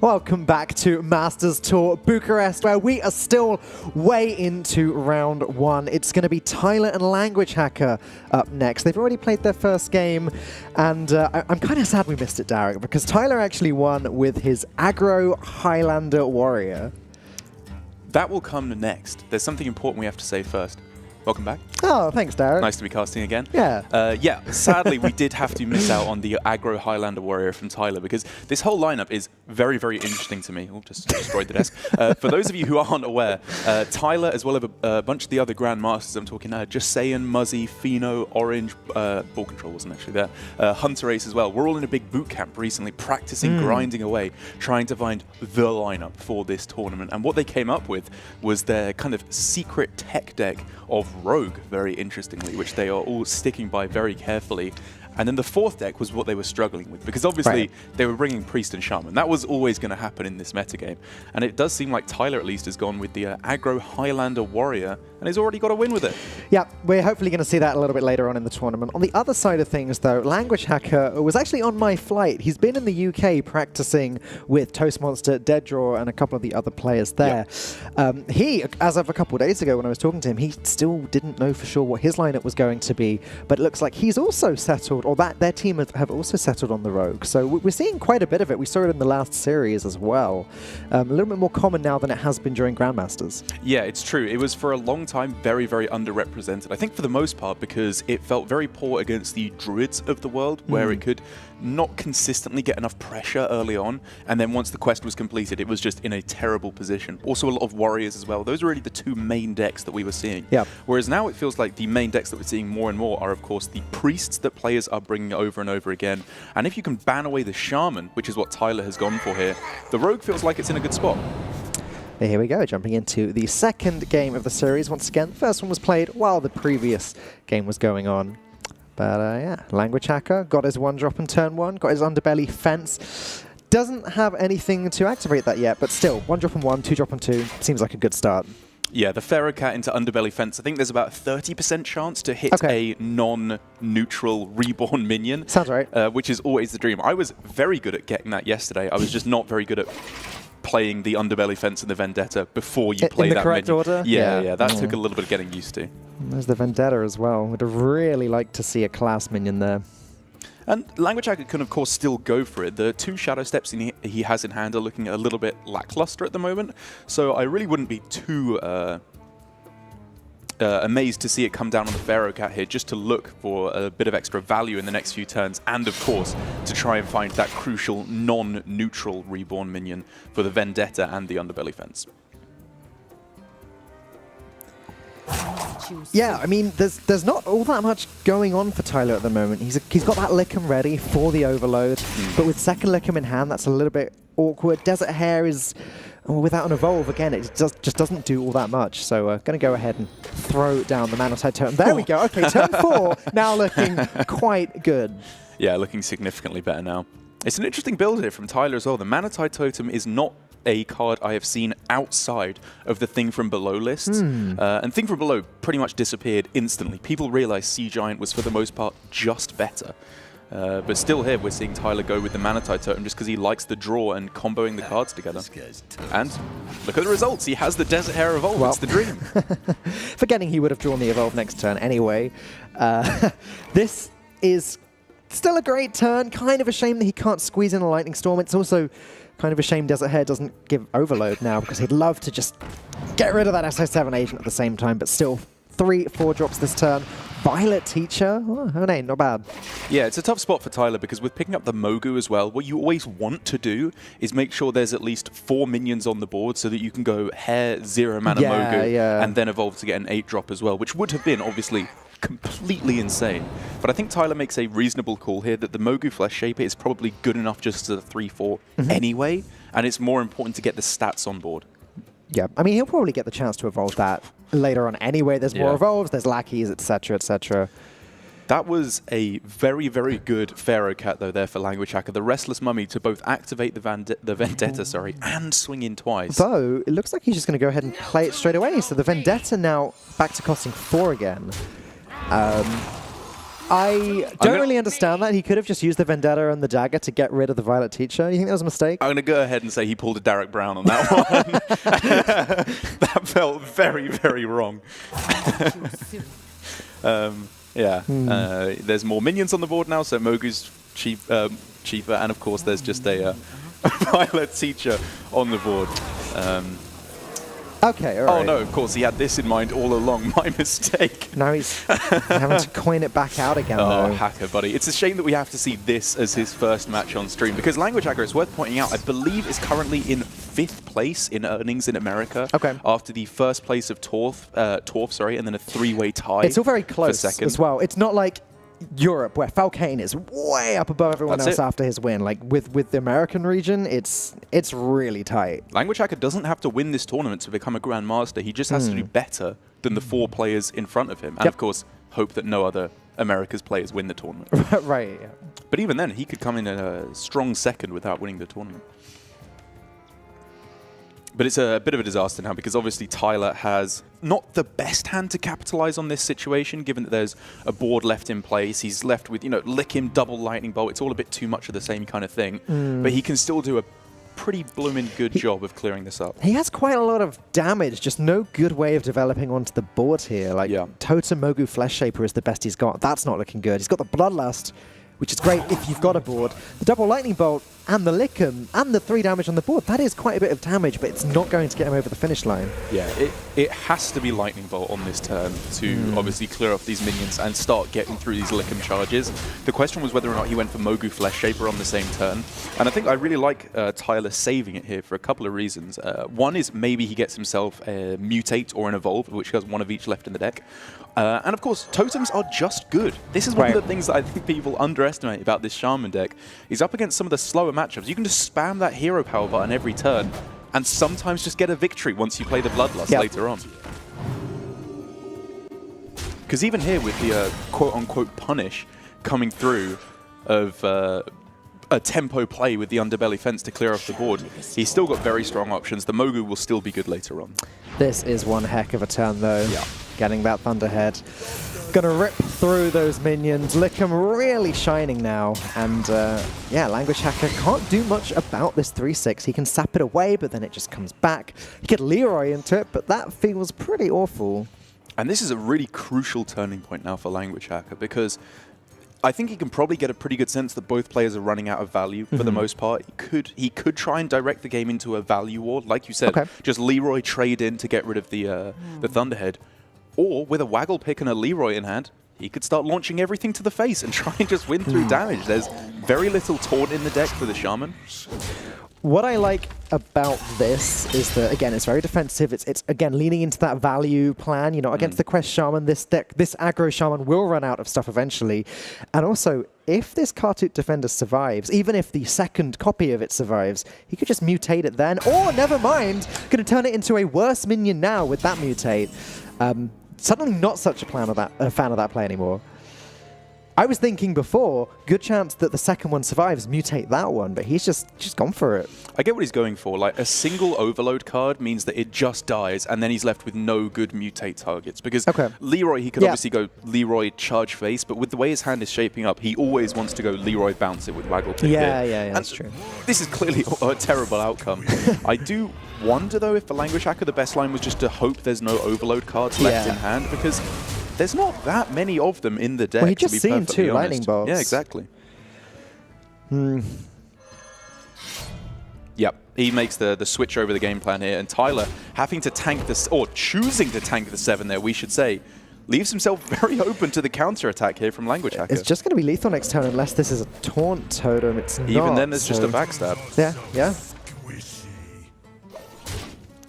Welcome back to Masters Tour Bucharest, where we are still way into round one. It's going to be Tyler and Languagehacker up next. They've already played their first game, and I'm kind of sad we missed it, Derek, because Tyler actually won with his aggro Highlander warrior. That will come next. There's something important we have to say first. Welcome back. Oh, thanks, Derek. Nice to be casting again. Yeah. Sadly, we did have to miss out on the aggro Highlander warrior from Tyler because this whole lineup is very, very interesting to me. Oh, just destroyed the desk. For those of you who aren't aware, Tyler, as well as a bunch of the other Grandmasters I'm talking Jusayan, Muzzy, Fino, Orange, Ball Control wasn't actually there, Hunter Ace as well. We're all in a big boot camp recently, practicing, grinding away, trying to find the lineup for this tournament. And what they came up with was their kind of secret tech deck of Rogue, very interestingly, which they are all sticking by very carefully. And then the fourth deck was what they were struggling with, because obviously they were bringing Priest and Shaman. That was always going to happen in this metagame. And it does seem like Tyler, at least, has gone with the aggro Highlander Warrior, and he's already got a win with it. Yeah, we're hopefully going to see that a little bit later on in the tournament. On the other side of things, though, Languagehacker was actually on my flight. He's been in the UK practicing with Toastmonster, Deaddraw, and a couple of the other players there. Yep. He, as of a couple of days ago when I was talking to him, he still didn't know for sure what his lineup was going to be, but it looks like he's also settled, or that their team have also settled on the Rogue. So we're seeing quite a bit of it. We saw it in the last series as well. A little bit more common now than it has been during Grandmasters. Yeah, it's true. It was for a long time very, very underrepresented. I think for the most part because it felt very poor against the Druids of the world, where it could not consistently get enough pressure early on, and then once the quest was completed, it was just in a terrible position. Also a lot of Warriors as well. Those are really the two main decks that we were seeing. Yeah. Whereas now it feels like the main decks that we're seeing more and more are, of course, the Priests that players are bringing over and over again. And if you can ban away the Shaman, which is what Tyler has gone for here, the Rogue feels like it's in a good spot. Here we go, jumping into the second game of the series. Once again, the first one was played while the previous game was going on. But yeah, Languagehacker got his one drop in turn one, got his underbelly fence. Doesn't have anything to activate that yet, but still, one drop on one, two drop on two, seems like a good start. Yeah, the Pharaoh Cat into underbelly fence. I think there's about a 30% chance to hit a non-neutral reborn minion. Sounds right. Which is always the dream. I was very good at getting that yesterday. I was just not very good at playing the underbelly fence and the Vendetta before you play that minion. In the correct order? Yeah, that took a little bit of getting used to. There's the Vendetta as well. Would have really liked to see a class minion there. And Languagehacker can, of course, still go for it. The two Shadow Steps he has in hand are looking a little bit lackluster at the moment, so I really wouldn't be too amazed to see it come down on the Pharaoh Cat here, just to look for a bit of extra value in the next few turns, and, of course, to try and find that crucial non-neutral reborn minion for the Vendetta and the underbelly fence. Yeah, I mean, there's not all that much going on for Tyler at the moment. He's got that Lickham ready for the Overload, but with second Lickham in hand, that's a little bit awkward. Desert Hare is, without an Evolve, again, it just doesn't do all that much. So going to go ahead and throw down the Manatide Totem. There we go. Okay, turn 4, now looking quite good. Yeah, looking significantly better now. It's an interesting build here from Tyler as well. The Manatide Totem is not a card I have seen outside of the Thing from Below lists. And Thing from Below pretty much disappeared instantly. People realized Sea Giant was, for the most part, just better. But still here, we're seeing Tyler go with the Manatide Totem just because he likes the draw and comboing the cards together. And look at the results. He has the Desert Hare Evolve. Well, it's the dream. Forgetting he would have drawn the Evolve next turn anyway. This is still a great turn. Kind of a shame that he can't squeeze in a Lightning Storm. It's also kind of a shame Desert Hare doesn't give Overload now, because he'd love to just get rid of that SO7 agent at the same time, but still 3-4 drops this turn. Violet Teacher, oh no, not bad. Yeah, it's a tough spot for Tyler, because with picking up the Mogu as well, what you always want to do is make sure there's at least 4 minions on the board so that you can go Hare, 0 mana Mogu, and then evolve to get an 8 drop as well, which would have been obviously completely insane. But I think Tyler makes a reasonable call here that the Mogu Flesh Shaper is probably good enough just as a 3-4 anyway, and it's more important to get the stats on board. Yeah, I mean, he'll probably get the chance to evolve that later on anyway. There's more evolves, there's lackeys, etc., etc. That was a very, very good Pharaoh Cat, though, there for Languagehacker. The Restless Mummy to both activate the Vendetta, and swing in twice. Though, it looks like he's just going to go ahead and play it straight away. So the Vendetta now back to costing 4 again. I don't really understand that. He could have just used the Vendetta and the Dagger to get rid of the Violet Teacher. You think that was a mistake? I'm going to go ahead and say he pulled a Derek Brown on that one. That felt very, very wrong. There's more minions on the board now, so Mogu's cheaper, and of course there's just a Violet Teacher on the board. Okay, all right. Oh no, of course he had this in mind all along. My mistake. Now he's having to coin it back out again, Oh, though. Hacker, buddy. It's a shame that we have to see this as his first match on stream, because Languagehacker, it's worth pointing out, I believe is currently in 5th place in earnings in America. Okay. After the first place of Torf, and then a 3-way tie. It's all very close for second. as well. It's not like Europe, where Falcane is way up above everyone else after his win. Like with the American region, it's really tight. Languagehacker doesn't have to win this tournament to become a Grandmaster. He just has to do better than the 4 players in front of him. And of course, hope that no other America's players win the tournament. Right. Yeah. But even then, he could come in a strong second without winning the tournament. But it's a bit of a disaster now, because obviously Tyler has not the best hand to capitalize on this situation, given that there's a board left in place. He's left with, lick him, double lightning bolt. It's all a bit too much of the same kind of thing. But he can still do a pretty blooming good job of clearing this up. He has quite a lot of damage, just no good way of developing onto the board here. Like, Totem Mogu Flesh Shaper is the best he's got. That's not looking good. He's got the Bloodlust, which is great if you've got a board. The double lightning bolt and the Lickham and the 3 damage on the board, that is quite a bit of damage, but it's not going to get him over the finish line. Yeah, it has to be lightning bolt on this turn to obviously clear off these minions and start getting through these Lickham charges. The question was whether or not he went for Mogu Flesh Shaper on the same turn. And I think I really like Tyler saving it here for a couple of reasons. One is maybe he gets himself a Mutate or an Evolve, which has 1 of each left in the deck. And of course, totems are just good. This is one of the things that I think people underestimate about this Shaman deck. He's up against some of the slower matchups. You can just spam that hero power button every turn and sometimes just get a victory once you play the Bloodlust later on. Because even here with the quote-unquote punish coming through of a tempo play with the Underbelly Fence to clear off the board, he's still got very strong options. The Mogu will still be good later on. This is one heck of a turn, though. Yeah. Getting that Thunderhead. Gonna rip through those minions. Lickham really shining now. And Languagehacker can't do much about this 3-6. He can sap it away, but then it just comes back. He could Leroy into it, but that feels pretty awful. And this is a really crucial turning point now for Languagehacker, because I think he can probably get a pretty good sense that both players are running out of value for the most part. He could try and direct the game into a value war, like you said. Just Leroy trade in to get rid of the Thunderhead. Or with a Waggle pick and a Leroy in hand, he could start launching everything to the face and try and just win through damage. There's very little taunt in the deck for the Shaman. What I like about this is that, again, it's very defensive. It's again, leaning into that value plan. Against the Quest Shaman, this aggro Shaman will run out of stuff eventually. And also, if this Kartut Defender survives, even if the second copy of it survives, he could just mutate it then. Or, never mind, going to turn it into a worse minion now with that mutate. Suddenly not such a fan of that play anymore. I was thinking before, good chance that the second one survives, mutate that one, but he's just gone for it. I get what he's going for. Like, a single Overload card means that it just dies, and then he's left with no good mutate targets. Because Leroy, he could obviously go Leroy Charge Face, but with the way his hand is shaping up, he always wants to go Leroy Bounce it with Waggle Pick. Yeah, that's true. This is clearly a terrible outcome. I do wonder, though, if for Languagehacker, the best line was just to hope there's no Overload cards left in hand, because there's not that many of them in the deck. Well, he just seen 2 lightning bolts. Yeah, exactly. Yep, he makes the switch over the game plan here, and Tyler having to tank this, or choosing to tank the 7 there, we should say, leaves himself very open to the counter-attack here from Languagehacker. It's just going to be lethal next turn unless this is a taunt totem. It's not. Even then, there's just a backstab. Yeah.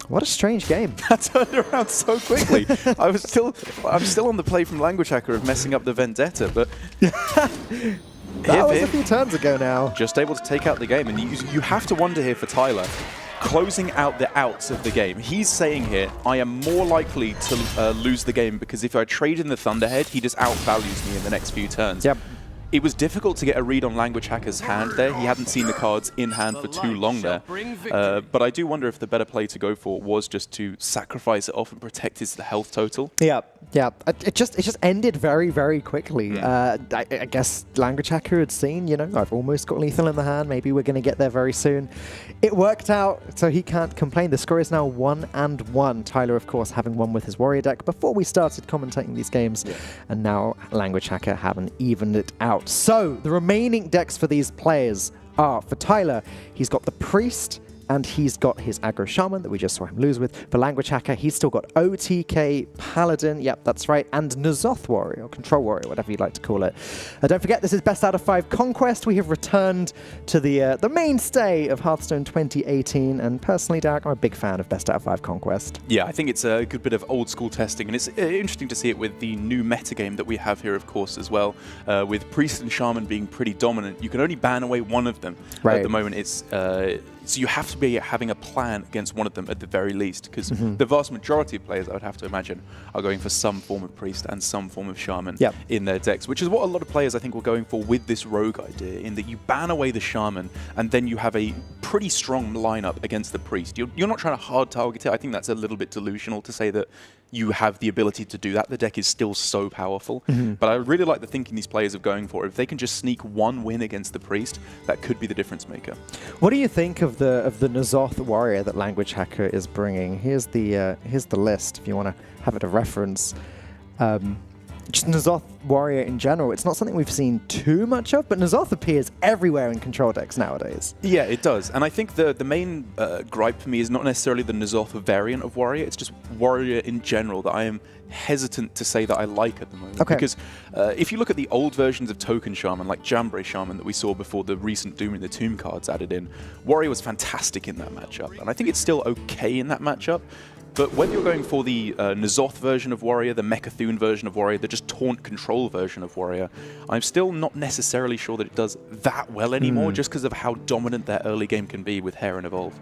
What a strange game. That turned around so quickly. I'm still on the play from Languagehacker of messing up the Vendetta, but that was a few turns ago now. Just able to take out the game, and you have to wonder here for Tyler, closing out the outs of the game. He's saying here, I am more likely to lose the game because if I trade in the Thunderhead, he just outvalues me in the next few turns. Yep. it was difficult to get a read on Languagehacker's hand there. He hadn't seen the cards in hand for too long there. But I do wonder if the better play to go for was just to sacrifice it off and protect his health total. Yeah. It just ended very, very quickly. I guess Languagehacker had seen, I've almost got lethal in the hand. Maybe we're going to get there very soon. It worked out, so he can't complain. The score is now 1-1. Tyler, of course, having won with his Warrior deck before we started commentating these games. Yeah. And now Languagehacker having evened it out. So the remaining decks for these players are, for Tyler, he's got the Priest, and he's got his Aggro Shaman that we just saw him lose with. For Languagehacker, he's still got OTK, Paladin, yep, that's right, and N'Zoth Warrior, or Control Warrior, whatever you'd like to call it. Don't forget, this is Best Out of 5 Conquest. We have returned to the mainstay of Hearthstone 2018, and personally, Derek, I'm a big fan of Best Out of 5 Conquest. Yeah, I think it's a good bit of old school testing, and it's interesting to see it with the new metagame that we have here, of course, as well. With Priest and Shaman being pretty dominant, you can only ban away one of them. Right. At the moment, it's... So you have to be having a plan against one of them at the very least, because the vast majority of players, I would have to imagine, are going for some form of Priest and some form of Shaman in their decks, which is what a lot of players, I think, were going for with this Rogue idea, in that you ban away the Shaman and then you have a pretty strong lineup against the Priest. You're not trying to hard target it. I think that's a little bit delusional to say that you have the ability to do that. The deck is still so powerful. But I really like the thinking these players are going for. If they can just sneak one win against the Priest, that could be the difference maker. What do you think of the N'Zoth Warrior that Languagehacker is bringing? Here's the list if you want to have it a reference. Just N'Zoth Warrior in general, it's not something we've seen too much of, but N'Zoth appears everywhere in control decks nowadays. Yeah, it does. And I think the main gripe for me is not necessarily the N'Zoth variant of Warrior, it's just Warrior in general that I am hesitant to say that I like at the moment. Okay. Because if you look at the old versions of Token Shaman, like Jambray Shaman that we saw before the recent Doom in the Tomb cards added in, Warrior was fantastic in that matchup. And I think it's still okay in that matchup. But when you're going for the N'Zoth version of Warrior, the Mecha'thun version of Warrior, the just Taunt Control version of Warrior, I'm still not necessarily sure that it does that well anymore, just because of how dominant their early game can be with Hair and Evolve.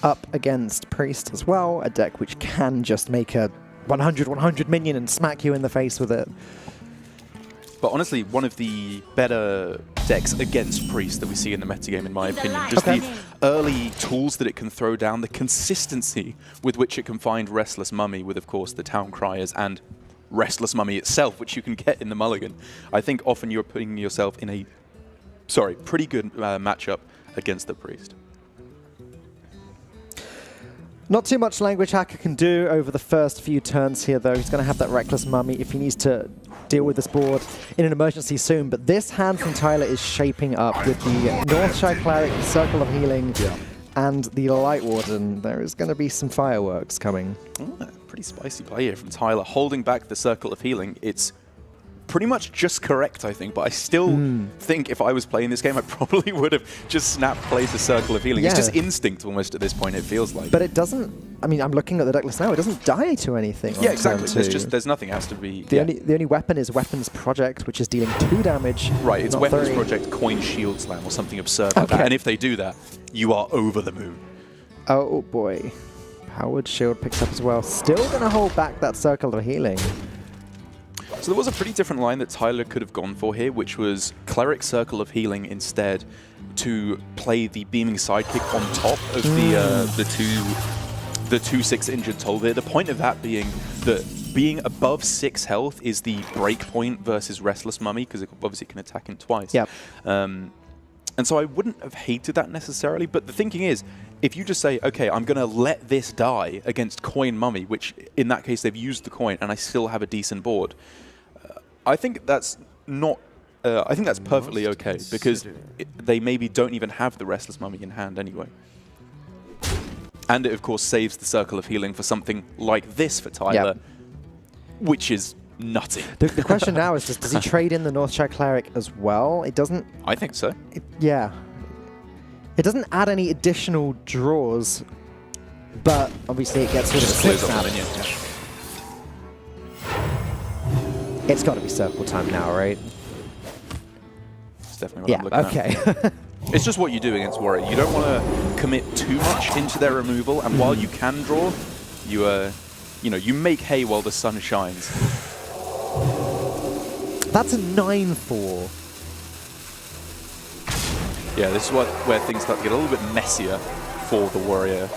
Up against Priest as well, a deck which can just make a 100 minion and smack you in the face with it. But honestly, one of the better decks against Priest that we see in the metagame, in my opinion. Just the early tools that it can throw down, the consistency with which it can find Restless Mummy with, of course, the Town Criers and Restless Mummy itself, which you can get in the mulligan. I think often you're putting yourself in a, pretty good matchup against the Priest. Not too much Languagehacker can do over the first few turns here, though. He's going to have that Reckless Mummy if he needs to deal with this board in an emergency soon. But this hand from Tyler is shaping up with the Northshire Cleric, the Circle of Healing, and the Light Warden. There is going to be some fireworks coming. Oh, pretty spicy play here from Tyler, holding back the Circle of Healing. It's pretty much just correct, I think, but I still think if I was playing this game, I probably would have just played the Circle of Healing. It's just instinct almost at this point, it feels like. But it doesn't, I mean, I'm looking at the deck list now, it doesn't die to anything. Yeah, exactly. There's nothing has to be... The only weapon is Weapons Project, which is dealing 2 damage. Right, it's Weapons Project, Coin Shield Slam, or something absurd like that. And if they do that, you are over the moon. Oh boy. Powered Shield picks up as well. Still going to hold back that Circle of Healing. So there was a pretty different line that Tyler could have gone for here, which was Cleric Circle of Healing instead, to play the Beaming Sidekick on top of the 2/6 injured Tol'vir. The point of that being that being above 6 health is the break point versus Restless Mummy, because it obviously can attack him twice. Yep. And so I wouldn't have hated that necessarily, but the thinking is, if you just say, okay, I'm going to let this die against Coin Mummy, which in that case they've used the coin and I still have a decent board, I think that's not. I think that's perfectly okay, because they maybe don't even have the Restless Mummy in hand anyway. And it, of course, saves the Circle of Healing for something like this for Tyler, which is nutty. The question now is, does he trade in the Northshire Cleric as well? It doesn't... I think so. Yeah. It doesn't add any additional draws, but obviously it gets rid of the 6 now. It's got to be circle time now, right? It's definitely what I'm looking at. It's just what you do against Warrior. You don't want to commit too much into their removal, and while you can draw, you make hay while the sun shines. That's a 9/4. Yeah, this is where things start to get a little bit messier for the Warrior.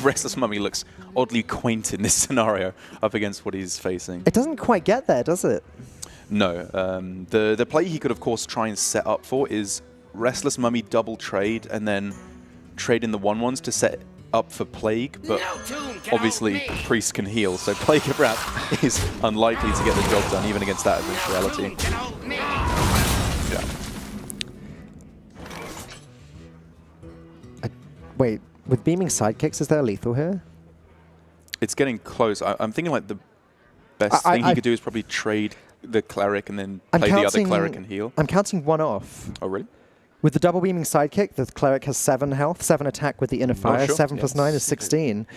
Restless Mummy looks oddly quaint in this scenario up against what he's facing. It doesn't quite get there, does it? No. The play he could, of course, try and set up for is Restless Mummy double trade and then trade in the 1/1s to set up for Plague, but obviously Priest can heal, so Plague of Wrath is unlikely to get the job done, even against that eventuality. Yeah. Wait, with beaming sidekicks, is there lethal here? It's getting close. I'm thinking like the best thing he could do is probably trade the Cleric and then play the other Cleric and heal. I'm counting one off. Oh, really? With the double beaming sidekick, the Cleric has 7 health, 7 attack with the inner fire, sure. 7 plus 9 is 16.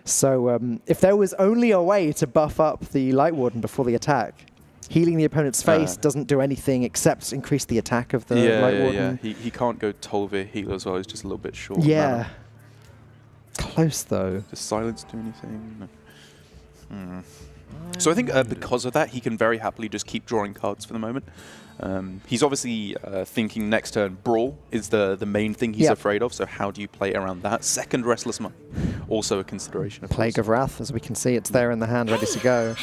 So if there was only a way to buff up the Light Warden before the attack, healing the opponent's face doesn't do anything except increase the attack of the Light Warden. Yeah, he can't go Tolvir heal as well, he's just a little bit short. Yeah. Close though. Does Silence do anything? No. So I think because of that, he can very happily just keep drawing cards for the moment. He's obviously thinking next turn Brawl is the main thing he's afraid of, so how do you play around that? Second Restless Monk, also a consideration. Plague of Wrath, as we can see, it's there in the hand, ready to go.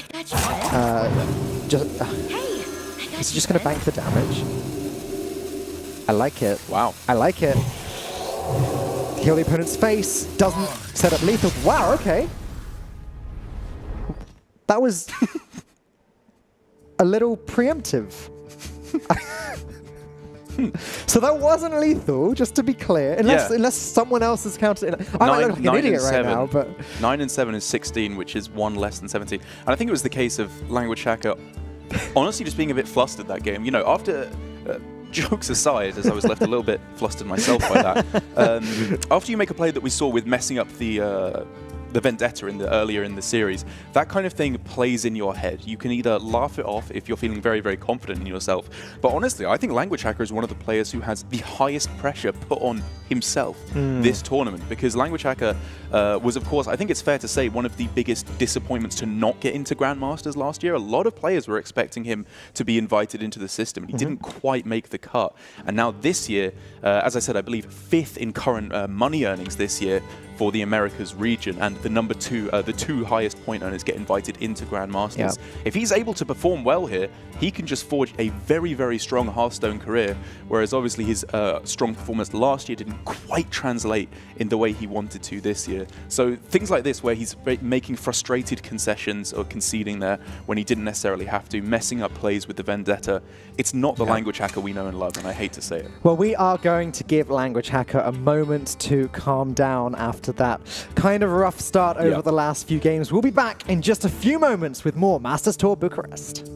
Is he just going to bank the damage? I like it. Wow. I like it. Heal the opponent's face, doesn't set up lethal. Wow, okay. That was a little preemptive. So that wasn't lethal, just to be clear, unless someone else has counted it. I might look like an idiot right now, but 9 and 7 is 16, which is 1 less than 17. And I think it was the case of Languagehacker honestly just being a bit flustered that game. You know, after jokes aside, as I was left a little bit flustered myself by that, after you make a play that we saw with messing up the Vendetta earlier in the series, that kind of thing plays in your head. You can either laugh it off if you're feeling very, very confident in yourself, but honestly, I think Languagehacker is one of the players who has the highest pressure put on himself this tournament, because Languagehacker was, of course, I think it's fair to say, one of the biggest disappointments to not get into Grandmasters last year. A lot of players were expecting him to be invited into the system. He didn't quite make the cut, and now this year, as I said, I believe 5th in current money earnings this year for the Americas region, and the two highest point earners get invited into Grandmasters. Yep. If he's able to perform well here, he can just forge a very, very strong Hearthstone career, whereas obviously his strong performance last year didn't quite translate in the way he wanted to this year. So things like this, where he's making frustrated concessions or conceding there when he didn't necessarily have to, messing up plays with the Vendetta, it's not the Languagehacker we know and love, and I hate to say it. Well, we are going to give Languagehacker a moment to calm down after that kind of rough start over the last few games. We'll be back in just a few moments with more Masters Tour Bucharest.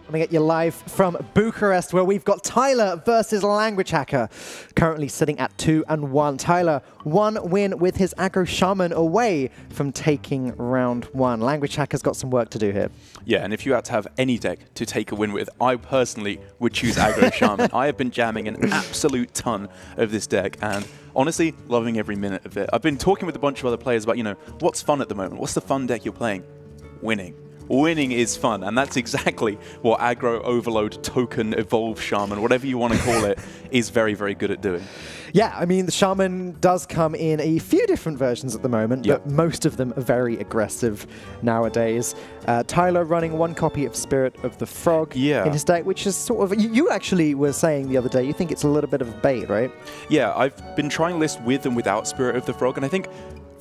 Coming at you live from Bucharest, where we've got Tyler versus Languagehacker, currently sitting at 2-1. Tyler, 1 win with his aggro shaman away from taking round 1. Languagehacker's got some work to do here. Yeah, and if you had to have any deck to take a win with, I personally would choose aggro shaman. I have been jamming an absolute ton of this deck, and honestly, loving every minute of it. I've been talking with a bunch of other players about, what's fun at the moment? What's the fun deck you're playing? Winning. Winning is fun, and that's exactly what aggro overload, token, evolve shaman, whatever you want to call it, is very, very good at doing. Yeah, I mean, the shaman does come in a few different versions at the moment, but most of them are very aggressive nowadays. Tyler running 1 copy of Spirit of the Frog in his deck, which is sort of... You actually were saying the other day, you think it's a little bit of a bait, right? Yeah, I've been trying lists with and without Spirit of the Frog, and I think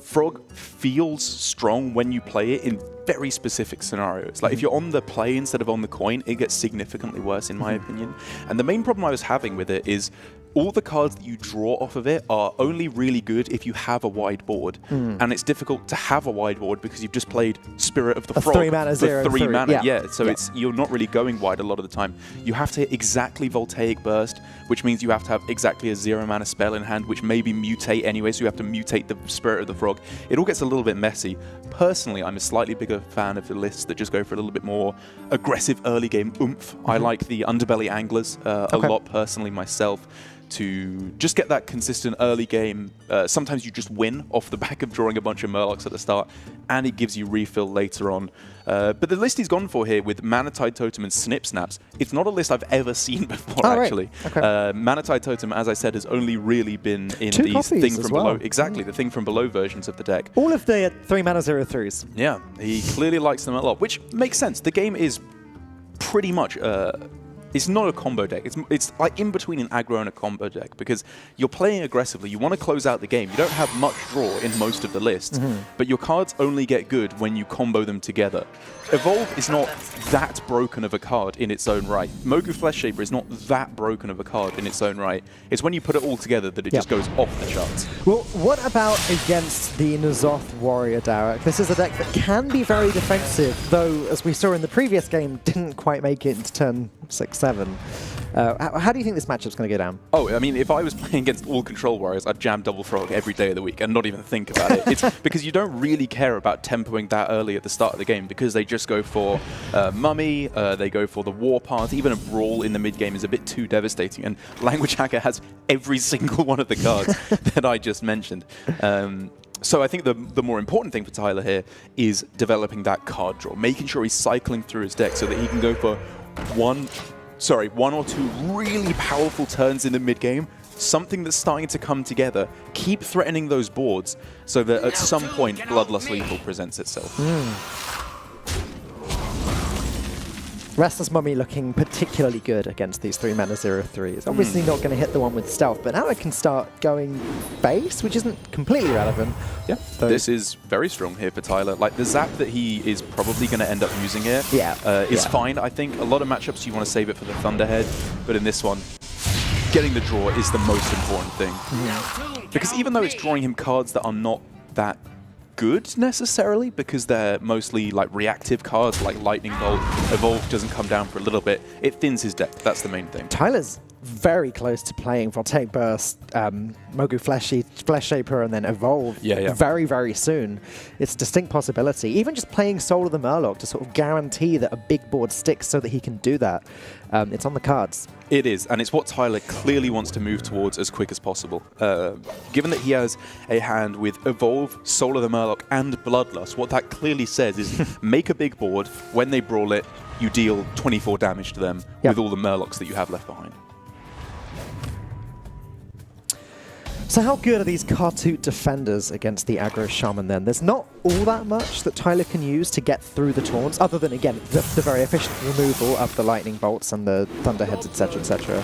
Frog feels strong when you play it in very specific scenarios. Like if you're on the play instead of on the coin, it gets significantly worse in my opinion. And the main problem I was having with it is all the cards that you draw off of it are only really good if you have a wide board. And it's difficult to have a wide board because you've just played Spirit of the Frog. 3 mana, 0/3. 3 mana, so you're not really going wide a lot of the time. You have to hit exactly Voltaic Burst, which means you have to have exactly a 0 mana spell in hand, which maybe mutate anyway, so you have to mutate the Spirit of the Frog. It all gets a little bit messy. Personally, I'm a slightly bigger fan of the lists that just go for a little bit more aggressive early game oomph. I like the Underbelly Anglers a lot personally myself, to just get that consistent early game. Sometimes you just win off the back of drawing a bunch of Murlocs at the start, and it gives you refill later on. But the list he's gone for here with Mana-Tide Totem and Snip Snaps, it's not a list I've ever seen before, actually. Right. Okay. Mana-Tide Totem, as I said, has only really been in 2 these Thing from well. Below. Exactly, the Thing from Below versions of the deck. All of the 3 mana 0/3s. Yeah, he clearly likes them a lot, which makes sense. The game is pretty much... it's not a combo deck. It's like in between an aggro and a combo deck because you're playing aggressively. You want to close out the game. You don't have much draw in most of the lists, but your cards only get good when you combo them together. Evolve is not that broken of a card in its own right. Mogu Fleshshaper is not that broken of a card in its own right. It's when you put it all together that it just goes off the charts. Well, what about against the N'Zoth Warrior, Derek? This is a deck that can be very defensive, though, as we saw in the previous game, didn't quite make it into turn 6-7. How do you think this matchup's going to go down? Oh, I mean, if I was playing against all Control Warriors, I'd jam Double Frog every day of the week and not even think about it. It's because you don't really care about tempoing that early at the start of the game because they just go for Mummy, they go for the Warpath. Even a Brawl in the mid-game is a bit too devastating, and Languagehacker has every single one of the cards that I just mentioned. So I think the more important thing for Tyler here is developing that card draw, making sure he's cycling through his deck so that he can go for one or two really powerful turns in the mid-game, something that's starting to come together, keep threatening those boards so that at some point Bloodlust Lethal presents itself. Restless Mummy looking particularly good against these 3 mana 0/3s. Obviously not going to hit the one with stealth, but now it can start going base, which isn't completely relevant. Yeah, this is very strong here for Tyler. Like the zap that he is probably going to end up using here is fine. I think a lot of matchups you want to save it for the Thunderhead, but in this one, getting the draw is the most important thing. Because even though it's drawing him cards that are not that good necessarily, because they're mostly like reactive cards like Lightning Bolt, Evolve doesn't come down for a little bit, it thins his deck. That's the main thing. Tyler's very close to playing Voltaic Burst, Mogu Fleshshaper, and then Evolve very, very soon. It's a distinct possibility. Even just playing Soul of the Murloc to sort of guarantee that a big board sticks so that he can do that. It's on the cards. It is, and it's what Tyler clearly wants to move towards as quick as possible. Given that he has a hand with Evolve, Soul of the Murloc, and Bloodlust, what that clearly says is make a big board. When they brawl it, you deal 24 damage to them with all the Murlocs that you have left behind. So how good are these Kartut defenders against the aggro shaman then? There's not all that much that Tyler can use to get through the taunts, other than, again, the very efficient removal of the lightning bolts and the thunderheads, etc., etc.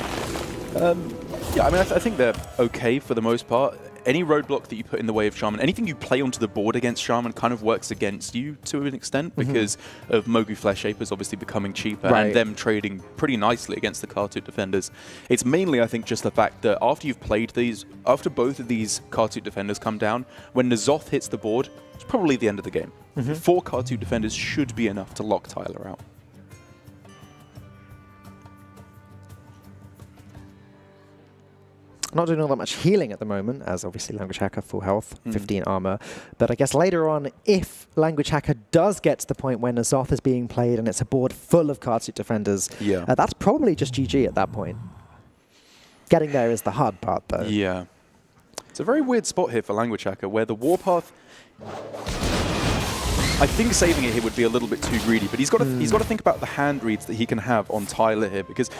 Yeah, I mean, I think they're okay for the most part. Any roadblock that you put in the way of Shaman, anything you play onto the board against Shaman kind of works against you to an extent because of Mogu Fleshshapers obviously becoming cheaper and them trading pretty nicely against the Kartut defenders. It's mainly, I think, just the fact that after you've played these, after both of these Kartut defenders come down, when N'Zoth hits the board, it's probably the end of the game. 4 Kartut defenders should be enough to lock Tyler out. Not doing all that much healing at the moment, as obviously Languagehacker full health, 15 armor. But I guess later on, if Languagehacker does get to the point when Azoth is being played and it's a board full of card suit defenders, that's probably just GG at that point. Getting there is the hard part, though. Yeah. It's a very weird spot here for Languagehacker, where the Warpath... I think saving it here would be a little bit too greedy, but he's got to think about the hand reads that he can have on Tyler here, because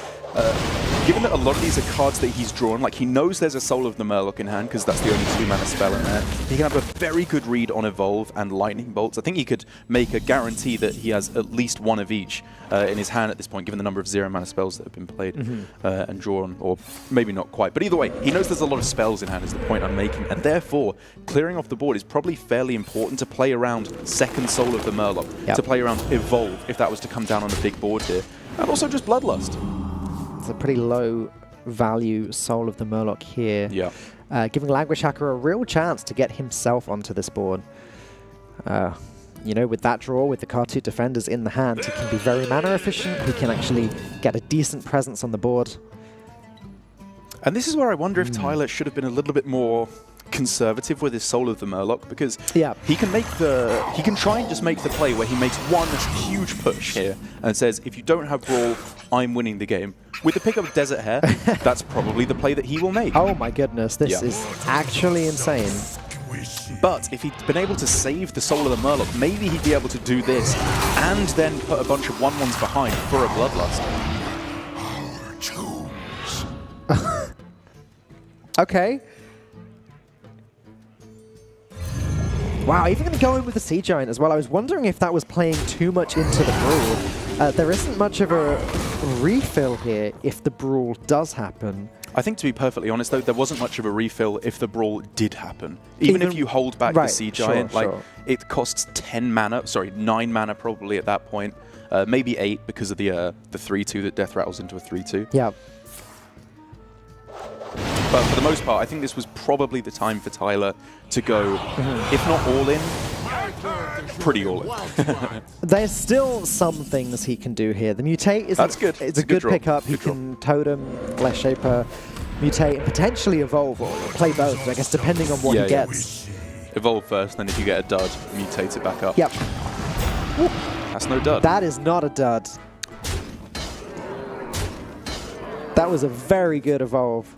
given that a lot of these are cards that he's drawn, like he knows there's a Soul of the Murloc in hand because that's the only 2-mana spell in there. He can have a very good read on Evolve and Lightning Bolts. I think he could make a guarantee that he has at least one of each in his hand at this point, given the number of 0-mana spells that have been played and drawn, or maybe not quite. But either way, he knows there's a lot of spells in hand is the point I'm making, and therefore clearing off the board is probably fairly important to play around second Soul of the Murloc, to play around Evolve if that was to come down on a big board here, and also just Bloodlust. It's a pretty low value Soul of the Murloc here, giving Languagehacker a real chance to get himself onto this board. You know, with that draw, with the card suit defenders in the hand, he can be very mana efficient. He can actually get a decent presence on the board. And this is where I wonder if Tyler should have been a little bit more conservative with his Soul of the Murloc, because he can try and just make the play where he makes one huge push here and says, if you don't have Brawl, I'm winning the game. With the pickup of Desert Hare, that's probably the play that he will make. Oh my goodness, this is actually insane. But if he'd been able to save the Soul of the Murloc, maybe he'd be able to do this and then put a bunch of 1/1s behind for a Bloodlust. Okay. Wow, even going to go in with the Sea Giant as well. I was wondering if that was playing too much into the Brawl. There isn't much of a refill here if the Brawl does happen. I think, to be perfectly honest, though, there wasn't much of a refill if the Brawl did happen. Even if you hold back the Sea Giant, it costs 9 mana probably at that point. Maybe 8 because of the 3-2 that Death Rattles into a 3-2. Yeah. But for the most part, I think this was probably the time for Tyler to go, if not all in, pretty all in. There's still some things he can do here. The Mutate is it's a good pickup. He can Totem, Flesh Shaper, Mutate, and potentially Evolve, or play both, I guess, depending on what he gets. Evolve first, then if you get a dud, mutate it back up. Yep. That's no dud. That is not a dud. That was a very good Evolve.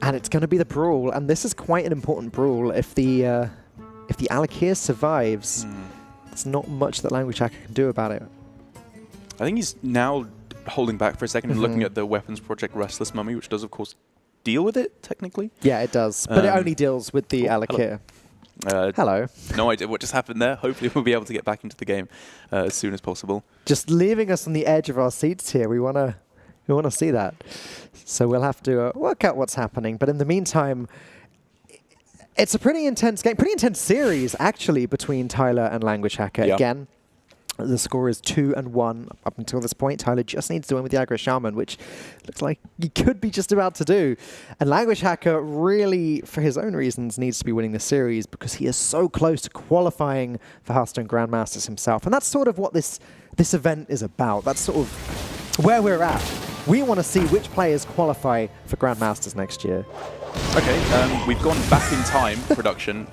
And it's going to be the Brawl, and this is quite an important Brawl. If the Alakir survives, there's not much that Languagehacker can do about it. I think he's now holding back for a second and looking at the Weapons Project Restless Mummy, which does, of course, deal with it, technically. Yeah, it does, but it only deals with the Alakir. Hello. No idea what just happened there. Hopefully we'll be able to get back into the game as soon as possible. Just leaving us on the edge of our seats here. We want to see that. So we'll have to work out what's happening. But in the meantime, it's a pretty intense game, pretty intense series, actually, between Tyler and Languagehacker. Yeah. Again, the score is 2-1 up until this point. Tyler just needs to win with the Aggro Shaman, which looks like he could be just about to do. And Languagehacker really, for his own reasons, needs to be winning the series because he is so close to qualifying for Hearthstone Grandmasters himself. And that's sort of what this event is about. That's sort of where we're at. We want to see which players qualify for Grandmasters next year. Okay, we've gone back in time, production,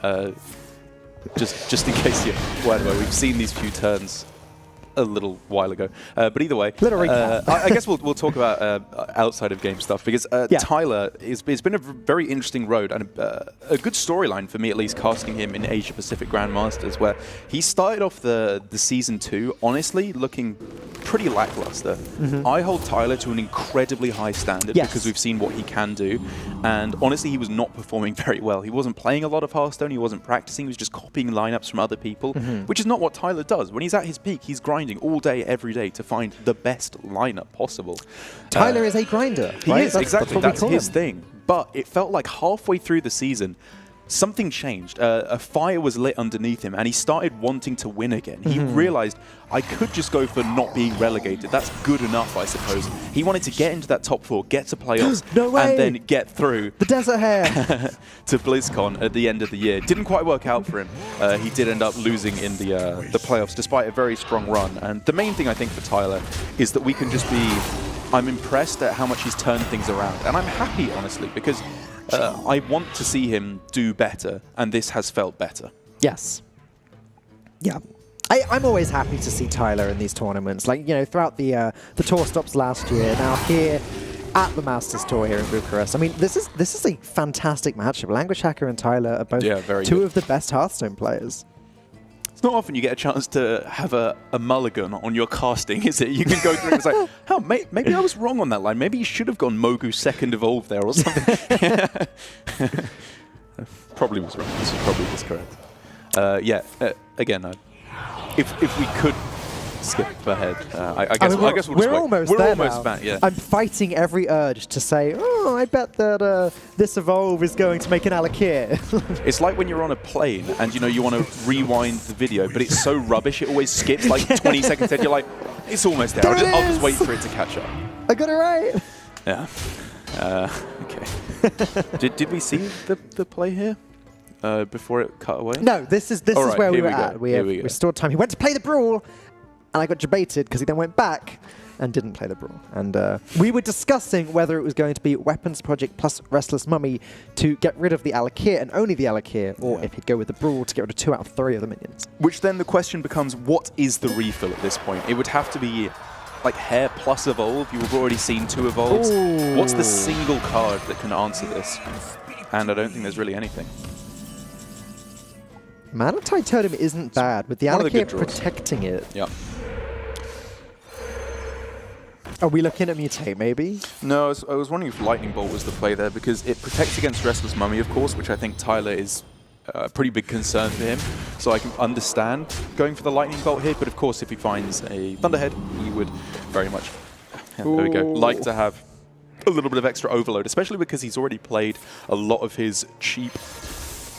just in case you're wide aware. We've seen these few turns a little while ago. But either way, I guess we'll talk about outside of game stuff, because Tyler, it's been a very interesting road and a good storyline for me, at least, casting him in Asia Pacific Grandmasters, where he started off the Season 2, honestly, looking pretty lackluster. I hold Tyler to an incredibly high standard because we've seen what he can do, and honestly, he was not performing very well. He wasn't playing a lot of Hearthstone, he wasn't practicing, he was just copying lineups from other people, which is not what Tyler does. When he's at his peak, he's grinding all day, every day to find the best lineup possible. Tyler is a grinder, right? He is, exactly. That's his thing. But it felt like halfway through the season, something changed. A fire was lit underneath him, and he started wanting to win again. He realized, I could just go for not being relegated. That's good enough, I suppose. He wanted to get into that top 4, get to playoffs, and then get through the Desert Hare to BlizzCon at the end of the year. Didn't quite work out for him. He did end up losing in the playoffs, despite a very strong run. And the main thing, I think, for Tyler is that we can just be I'm impressed at how much he's turned things around. And I'm happy, honestly, because I want to see him do better, and this has felt better. Yes. Yeah. I'm always happy to see Tyler in these tournaments. Like, you know, throughout the tour stops last year, now here at the Masters Tour here in Bucharest. I mean, this is a fantastic matchup. Languagehacker and Tyler are both two of the best Hearthstone players. It's not often you get a chance to have a mulligan on your casting, is it? You can go through and it's like, oh, maybe I was wrong on that line. Maybe you should have gone Mogu second evolve there or something. Probably was wrong. This probably was correct. Again, if we could skip ahead, I guess we're almost back. Yeah. I'm fighting every urge to say, oh, I bet that this evolve is going to make an Alakir. It's like when you're on a plane and you want to rewind the video, but it's so rubbish it always skips like 20 seconds ahead. You're like, it's almost there. I'll just wait for it to catch up. I got it right. Yeah. Okay. Did we see the play here? Before it cut away? No, this is where we were at. We restored time. He went to play the Brawl, and I got debated because he then went back and didn't play the Brawl. And we were discussing whether it was going to be Weapons Project plus Restless Mummy to get rid of the Alakir and only the Alakir, or if he'd go with the Brawl to get rid of 2 out of 3 of the minions. Which then the question becomes, what is the refill at this point? It would have to be like Hair plus Evolve. You've already seen 2 Evolves. Ooh. What's the single card that can answer this? And I don't think there's really anything. Mana-Tide Totem isn't bad, with the Alakir protecting it. Yeah. Are we looking at Mutate, maybe? No, I was wondering if Lightning Bolt was the play there, because it protects against Restless Mummy, of course, which I think Tyler is a pretty big concern for him. So I can understand going for the Lightning Bolt here, but of course if he finds a Thunderhead, he would very much, there we go, like to have a little bit of extra overload, especially because he's already played a lot of his cheap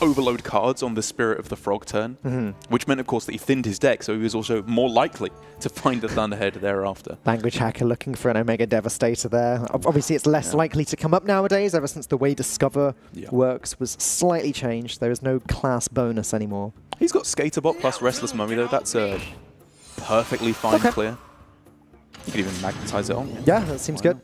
overload cards on the Spirit of the Frog turn, which meant, of course, that he thinned his deck, so he was also more likely to find the Thunderhead thereafter. Languagehacker looking for an Omega Devastator there. Obviously, it's less likely to come up nowadays, ever since the way Discover works was slightly changed. There is no class bonus anymore. He's got Scatterbot plus Restless Mummy, though. That's a perfectly fine clear. You could even magnetize it on. Yeah, that seems good.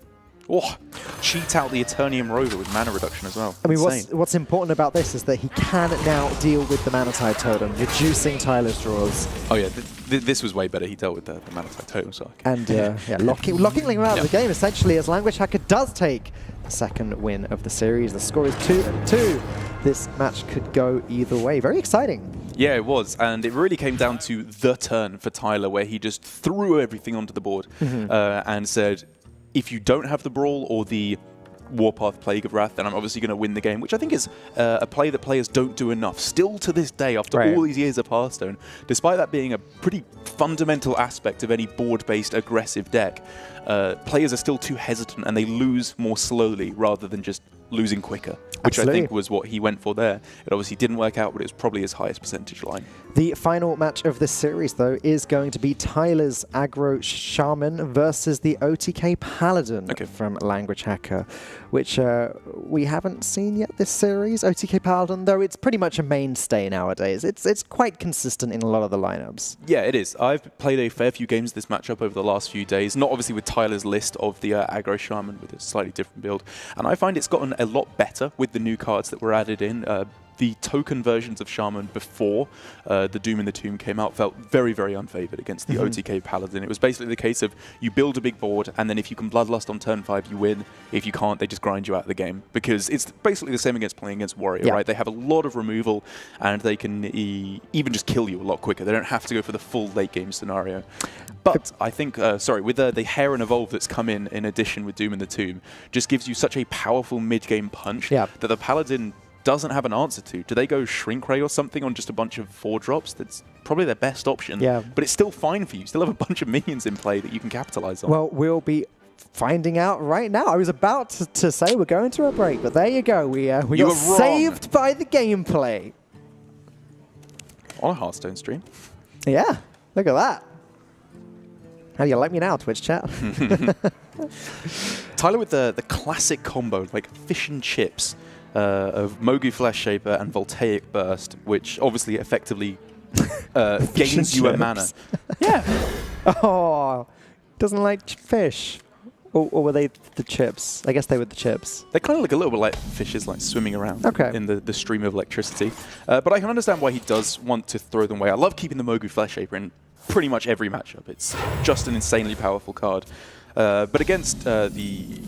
Oh, cheat out the Eternium Rover with mana reduction as well. I mean, what's important about this is that he can now deal with the Mana-Tide Totem, reducing Tyler's draws. Oh yeah, this was way better. He dealt with the Mana-Tide Totem, so and locking Ling out of the game essentially, as Languagehacker does take the second win of the series. The score is 2-2. This match could go either way. Very exciting. Yeah, it was, and it really came down to the turn for Tyler, where he just threw everything onto the board and said, if you don't have the Brawl or the Warpath Plague of Wrath, then I'm obviously going to win the game, which I think is a play that players don't do enough. Still to this day, after all these years of Hearthstone, despite that being a pretty fundamental aspect of any board-based aggressive deck, players are still too hesitant and they lose more slowly rather than just losing quicker, which I think was what he went for there. It obviously didn't work out, but it was probably his highest percentage line. The final match of this series, though, is going to be Tyler's Aggro Shaman versus the OTK Paladin from Languagehacker, which we haven't seen yet this series. OTK Paladin, though, it's pretty much a mainstay nowadays. It's quite consistent in a lot of the lineups. Yeah, it is. I've played a fair few games of this matchup over the last few days, not obviously with Tyler's list of the Aggro Shaman with a slightly different build, and I find it's gotten a lot better with the new cards that were added in. The token versions of Shaman before the Doom in the Tomb came out felt very, very unfavored against the OTK Paladin. It was basically the case of you build a big board, and then if you can Bloodlust on turn 5, you win. If you can't, they just grind you out of the game. Because it's basically the same against playing against Warrior, right? They have a lot of removal, and they can even just kill you a lot quicker. They don't have to go for the full late game scenario. But I think, with the Hair and Evolve that's come in addition with Doom in the Tomb, just gives you such a powerful mid-game punch that the Paladin doesn't have an answer to. Do they go Shrink Ray or something on just a bunch of 4-drops? That's probably their best option. Yeah. But it's still fine for you. You still have a bunch of minions in play that you can capitalize on. Well, we'll be finding out right now. I was about to say we're going to a break, but there you go. We got saved by the gameplay. On a Hearthstone stream. Yeah, look at that. How do you like me now, Twitch chat? Tyler with the classic combo, like fish and chips, of Mogu Flesh Shaper and Voltaic Burst, which obviously effectively gains you a mana. Yeah. Oh, doesn't like fish. Or were they the chips? I guess they were the chips. They kind of look a little bit like fishes, like swimming around in the stream of electricity. But I can understand why he does want to throw them away. I love keeping the Mogu Flesh Shaper in pretty much every matchup. It's just an insanely powerful card. But against the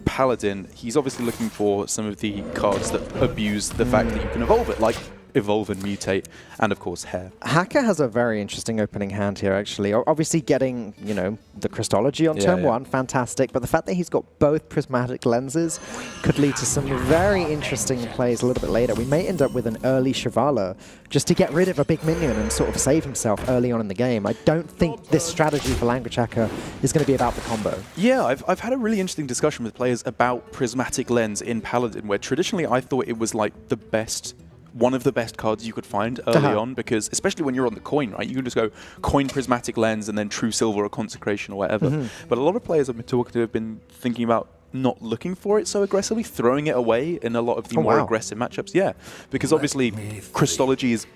Paladin, he's obviously looking for some of the cards that abuse the fact that you can evolve it, like Evolve and Mutate, and of course Hair. Hacker has a very interesting opening hand here, actually. Obviously getting, you know, the Crystology on turn 1, fantastic, but the fact that he's got both prismatic lenses could lead to some very interesting plays a little bit later. We may end up with an early Shivala just to get rid of a big minion and sort of save himself early on in the game. I don't think this strategy for Languagehacker is going to be about the combo. Yeah, I've had a really interesting discussion with players about Prismatic Lens in Paladin, where traditionally I thought it was like the best, one of the best cards you could find early on, because especially when you're on the coin, right? You can just go coin Prismatic Lens and then True Silver or Consecration or whatever. But a lot of players I've been talking to have been thinking about not looking for it so aggressively, throwing it away in a lot of the more aggressive matchups. Yeah, because obviously Crystology is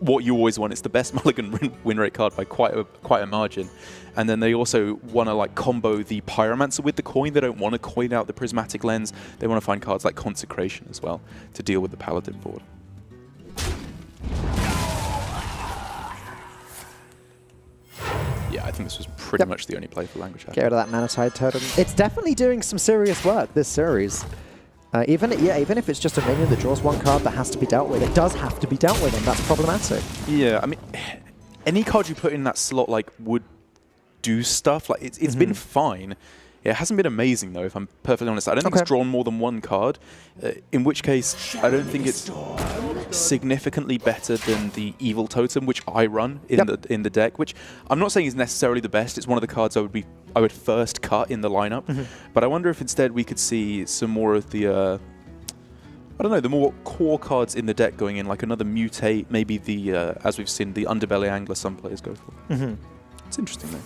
what you always want. It's the best mulligan win rate card by quite a margin. And then they also want to like combo the Pyromancer with the coin. They don't want to coin out the Prismatic Lens. They want to find cards like Consecration as well to deal with the Paladin board. Yeah, I think this was pretty much the only play for Languagehacker. Get rid of that Mana-Tide Totem. It's definitely doing some serious work this series. Even if it's just a minion that draws one card that has to be dealt with, it does have to be dealt with, and that's problematic. Yeah, I mean, any card you put in that slot like would do stuff. Like it's been fine. It hasn't been amazing though, if I'm perfectly honest. I don't think it's drawn more than one card, in which case I don't think it's significantly better than the Evil Totem, which I run in the deck, which I'm not saying is necessarily the best. It's one of the cards I would first cut in the lineup. But I wonder if instead we could see some more of the I don't know, the more core cards in the deck going in, like another Mutate, maybe the as we've seen the Underbelly Angler some players go for. It's interesting though.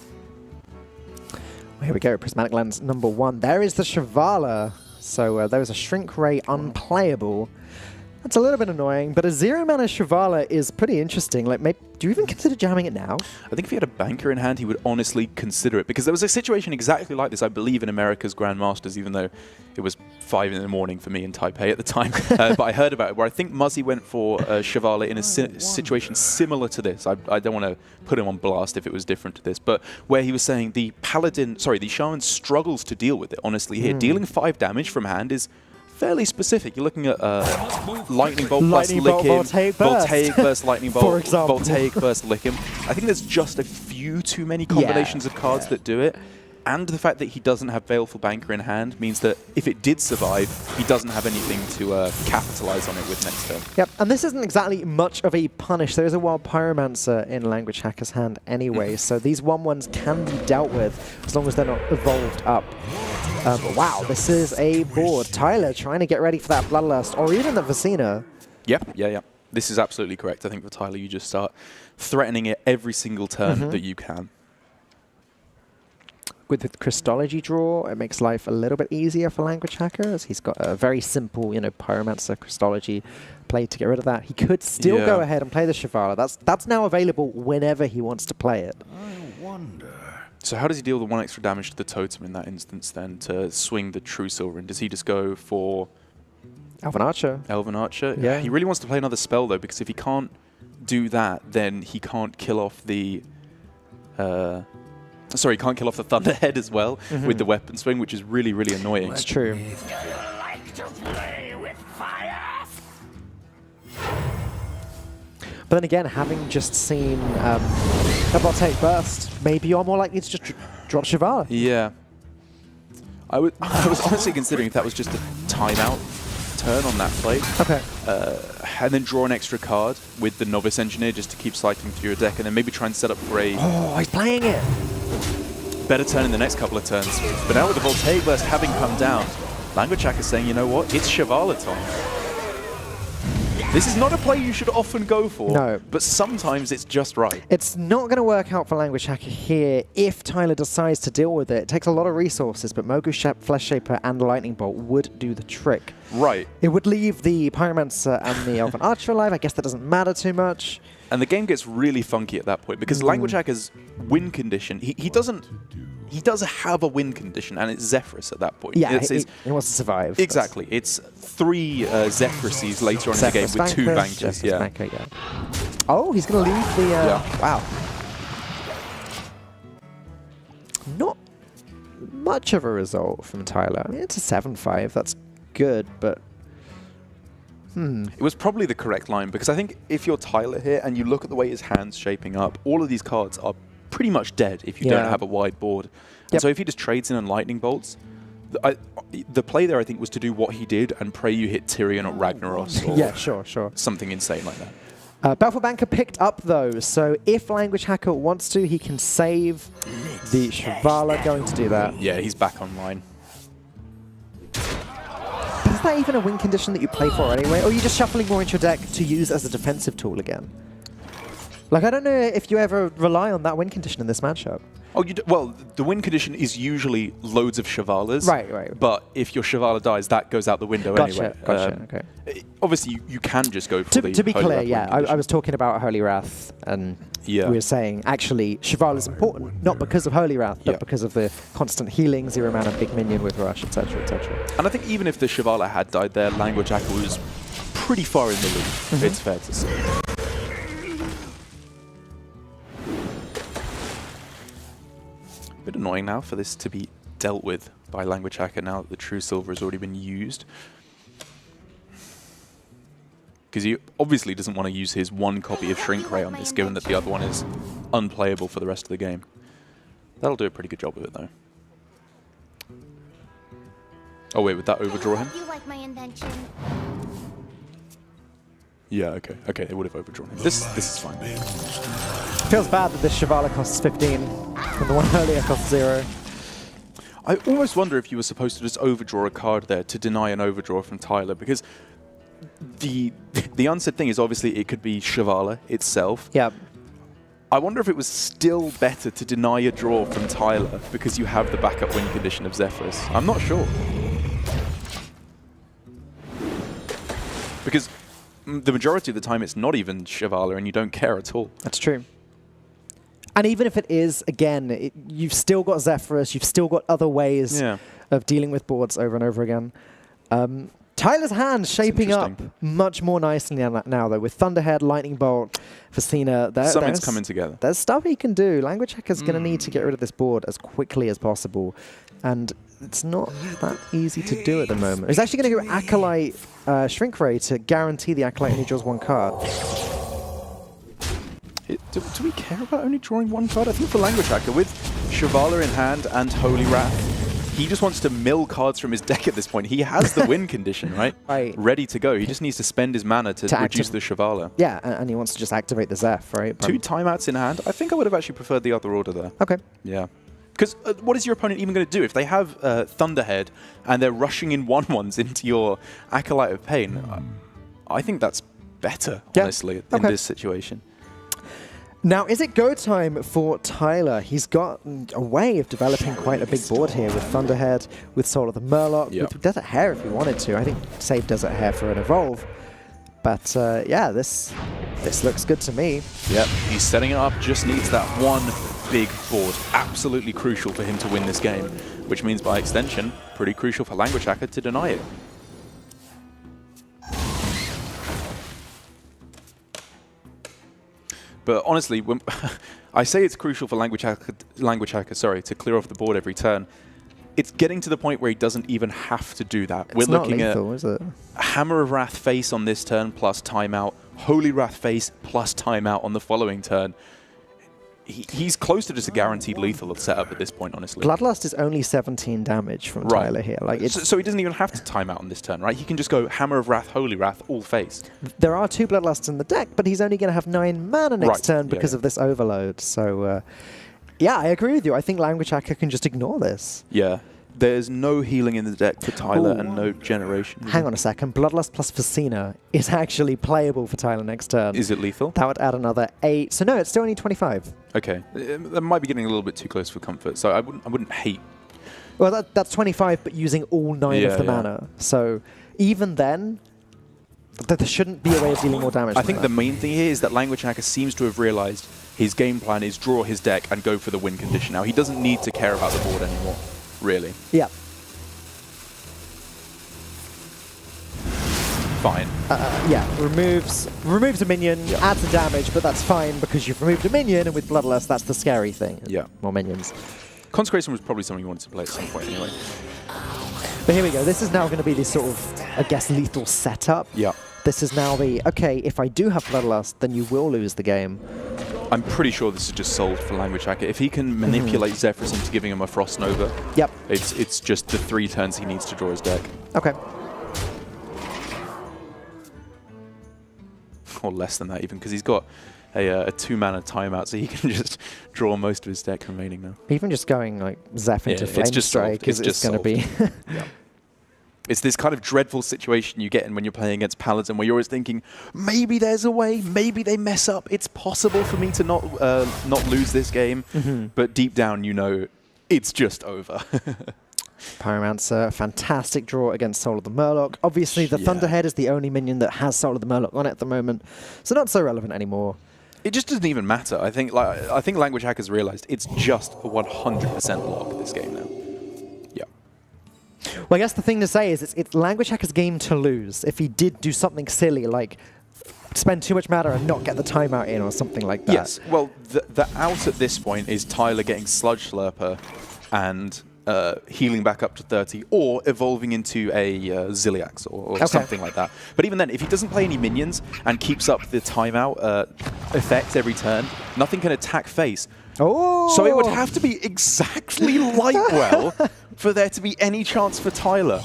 Here we go, Prismatic Lens number 1. There is the Shivala. So there is a Shrink Ray unplayable. That's a little bit annoying, but a 0-mana Shivala is pretty interesting. Like, do you even consider jamming it now? I think if he had a banker in hand, he would honestly consider it, because there was a situation exactly like this, I believe, in America's Grandmasters, even though it was 5 in the morning for me in Taipei at the time. But I heard about it, where I think Muzzy went for Shivala in a situation similar to this. I don't want to put him on blast if it was different to this, but where he was saying the Shaman struggles to deal with it, honestly, here. Dealing 5 damage from hand is fairly specific. You're looking at Lightning Bolt plus Lick him, Voltaic burst Lightning Bolt, for example. Voltaic burst Lick him. I think there's just a few too many combinations of cards that do it. And the fact that he doesn't have Baleful Banker in hand means that if it did survive, he doesn't have anything to capitalize on it with next turn. Yep, and this isn't exactly much of a punish. There is a Wild Pyromancer in Languagehacker's hand anyway, so these 1/1s can be dealt with as long as they're not evolved up. But wow, this is a board. Tyler trying to get ready for that Bloodlust, or even the Vicina. Yeah. This is absolutely correct. I think for Tyler, you just start threatening it every single turn that you can. With the Crystology draw, it makes life a little bit easier for Languagehacker, as he's got a very simple, Pyromancer Crystology play to get rid of that. He could still go ahead and play the Shivala. That's now available whenever he wants to play it. I wonder. So how does he deal the 1 extra damage to the totem in that instance then to swing the True Silver? And does he just go for Elven Archer? Elven Archer? Yeah. He really wants to play another spell though, because if he can't do that, then he can't kill off the he can't kill off the Thunderhead as well with the Weapon Swing, which is really, really annoying. It's true. Like to play with fire? But then again, having just seen a Voltaic Burst, maybe you're more likely to just drop Shivala. Yeah. I was honestly considering if that was just a timeout turn on that play. Okay. And then draw an extra card with the Novice Engineer just to keep cycling through your deck, and then maybe try and set up for a he's playing it. better turn in the next couple of turns. But now with the Voltaic Burst having come down, Languagehacker is saying, you know what, it's Shivala time. This is not a play you should often go for, but sometimes it's just right. It's not going to work out for Languagehacker here if Tyler decides to deal with it. It takes a lot of resources, but Mogu Flesh Shaper and Lightning Bolt would do the trick. Right. It would leave the Pyromancer and the Elven Archer alive. I guess that doesn't matter too much. And the game gets really funky at that point, because Languagehacker's win condition, he doesn't he does have a win condition, and it's Zephyrus at that point. Yeah, he wants to survive. Exactly. It's 3 Zephyruses later on in the game with 2 Bankers. Yeah. Oh, he's going to leave the... Wow. Not much of a result from Tyler. I mean, it's a 7-5. That's good, but... It was probably the correct line, because I think if you're Tyler here and you look at the way his hand's shaping up, all of these cards are pretty much dead if you don't have a wide board. And so if he just trades in on Lightning Bolts, the play there, I think, was to do what he did and pray you hit Tyrion or Ragnaros or sure. something insane like that. Battlefield Banker picked up, though, so if Languagehacker wants to, he can save the Shivala. Going to do that. Yeah, he's back online. Is that even a win condition that you play for anyway? Or are you just shuffling more into your deck to use as a defensive tool again? Like, I don't know if you ever rely on that win condition in this matchup. Oh, well, the win condition is usually loads of Shivalas. Right. But if your Shivala dies, that goes out the window anyway. Gotcha, okay. Obviously, you can just go for the To be Holy clear, Wrath yeah, win I was talking about Holy Wrath, and we were saying, actually, Shivala is important, not because of Holy Wrath, but because of the constant healing, 0 mana, big minion with Rush, etc., etc. And I think even if the Shivala had died there, Languagehacker was pretty far in the lead, it's fair to say. Bit annoying now for this to be dealt with by Languagehacker now that the True Silver has already been used. Because he obviously doesn't want to use his 1 copy of Shrink Ray on this, given that the other one is unplayable for the rest of the game. That'll do a pretty good job of it, though. Oh wait, would that overdraw him? You like my invention? Yeah, okay. Okay, they would have overdrawn him. This is fine. Feels bad that this Shivala costs 15, and the one earlier costs 0. I almost wonder if you were supposed to just overdraw a card there to deny an overdraw from Tyler, because the unsaid thing is obviously it could be Shivala itself. Yeah. I wonder if it was still better to deny a draw from Tyler because you have the backup win condition of Zephyrus. I'm not sure. Because the majority of the time it's not even Shivala and you don't care at all. That's true. And even if it is, again, you've still got Zephyrus, you've still got other ways of dealing with boards over and over again. Tyler's hand shaping up much more nicely now, though, with Thunderhead, Lightning Bolt, Facina. Something's coming together. There's stuff he can do. Languagehacker's going to need to get rid of this board as quickly as possible. And it's not that easy to do at the moment. He's actually going to go Acolyte Shrink Ray to guarantee the Acolyte only draws 1 card. Do we care about only drawing 1 card? I think for Languagehacker, with Shivala in hand and Holy Wrath, he just wants to mill cards from his deck at this point. He has the win condition, right? Ready to go. He just needs to spend his mana to reduce the Shivala. Yeah, and he wants to just activate the Zeph, right? 2 timeouts in hand. I think I would have actually preferred the other order there. Okay. Yeah. Because what is your opponent even going to do? If they have Thunderhead and they're rushing in 1/1s into your Acolyte of Pain, I think that's better, honestly, in this situation. Now, is it go time for Tyler? He's got a way of developing quite a big board here with Thunderhead, with Soul of the Murloc, with Desert Hare if he wanted to. I think save Desert Hare for an Evolve. But yeah, this looks good to me. Yep, he's setting it up, just needs that 1 big board. Absolutely crucial for him to win this game, which means by extension, pretty crucial for Languagehacker to deny it. But honestly, when I say it's crucial for Languagehacker, to clear off the board every turn, it's getting to the point where he doesn't even have to do that. We're looking at Hammer of Wrath face on this turn plus timeout, Holy Wrath face plus timeout on the following turn. He's close to just a guaranteed lethal setup at this point, honestly. Bloodlust is only 17 damage from Tyler here. Like so he doesn't even have to time out on this turn, right? He can just go Hammer of Wrath, Holy Wrath, all face. There are 2 Bloodlusts in the deck, but he's only going to have 9 mana next turn because of this overload. So, yeah, I agree with you. I think Languagehacker can just ignore this. Yeah. There's no healing in the deck for Tyler and no generation. Hang on a second. Bloodlust plus Facina is actually playable for Tyler next turn. Is it lethal? That would add another 8. So no, it's still only 25. Okay. That might be getting a little bit too close for comfort. So I wouldn't hate. Well, that's 25, but using all 9 of the mana. So even then, That there shouldn't be a way of dealing more damage. I think the main thing here is that Languagehacker seems to have realized his game plan is draw his deck and go for the win condition. Now, he doesn't need to care about the board anymore, really. Yeah. Fine. Yeah, removes a minion, adds the damage, but that's fine because you've removed a minion, and with Bloodlust, that's the scary thing. Yeah. More minions. Consecration was probably something you wanted to play at some point anyway. But here we go. This is now going to be this sort of, I guess, lethal setup. Yeah. This is now the, okay, if I do have Bloodlust, then you will lose the game. I'm pretty sure this is just solved for Languagehacker. If he can manipulate Zephyrus into giving him a Frost Nova, Yep. it's just the 3 turns he needs to draw his deck. Okay. Or less than that even, because he's got a 2-mana timeout, so he can just draw most of his deck remaining now. Even just going like Zeph into Flame it's just Strike is going to be... Yeah. It's this kind of dreadful situation you get in when you're playing against Paladin, where you're always thinking, maybe there's a way, maybe they mess up, it's possible for me to not lose this game, but deep down you know it's just over. Pyromancer, fantastic draw against Soul of the Murloc. Obviously, the Thunderhead is the only minion that has Soul of the Murloc on it at the moment, so not so relevant anymore. It just doesn't even matter. I think Languagehacker's realized it's just a 100% lock this game now. Yeah. Well, I guess the thing to say is it's Languagehacker's game to lose. If he did do something silly like spend too much mana and not get the timeout in or something like that. Yes. Well, the out at this point is Tyler getting Sludge Slurper and healing back up to 30, or evolving into a Ziliax or something like that. But even then, if he doesn't play any minions and keeps up the timeout effect every turn, nothing can attack face. Oh! So it would have to be exactly Lightwell for there to be any chance for Tyler.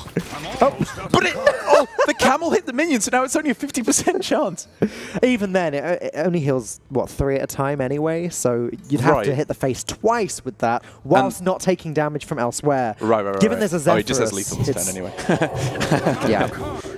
The camel hit the minion, so now it's only a 50% chance. Even then, it only heals, what, 3 at a time anyway? So you'd have to hit the face twice with that, whilst not taking damage from elsewhere. Right. Given there's a Zephyrus, he just has lethal this turn anyway. Yeah.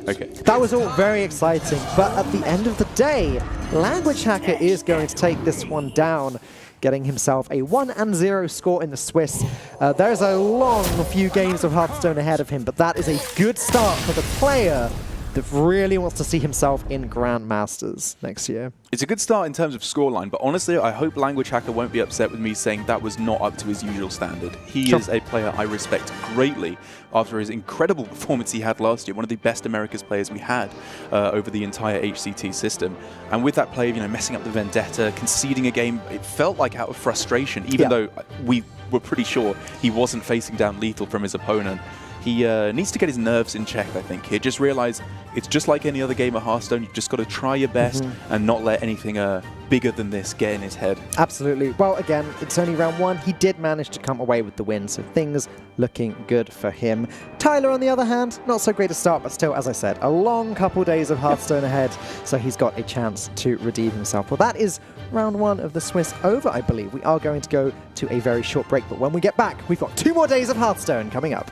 Okay. That was all very exciting, but at the end of the day, Languagehacker is going to take this one down, getting himself a 1-0 score in the Swiss. There's a long few games of Hearthstone ahead of him, but that is a good start for the player that really wants to see himself in Grandmasters next year. It's a good start in terms of scoreline, but honestly, I hope Languagehacker won't be upset with me saying that was not up to his usual standard. He is a player I respect greatly after his incredible performance he had last year, one of the best Americas players we had over the entire HCT system. And with that play of, messing up the Vendetta, conceding a game, it felt like out of frustration, even though we were pretty sure he wasn't facing down lethal from his opponent. He needs to get his nerves in check, I think. He just realize it's just like any other game of Hearthstone. You've just got to try your best and not let anything bigger than this get in his head. Absolutely. Well, again, it's only round 1. He did manage to come away with the win, so things looking good for him. Tyler, on the other hand, not so great a start, but still, as I said, a long couple days of Hearthstone ahead, so he's got a chance to redeem himself. Well, that is round 1 of the Swiss over, I believe. We are going to go to a very short break, but when we get back, we've got 2 more days of Hearthstone coming up.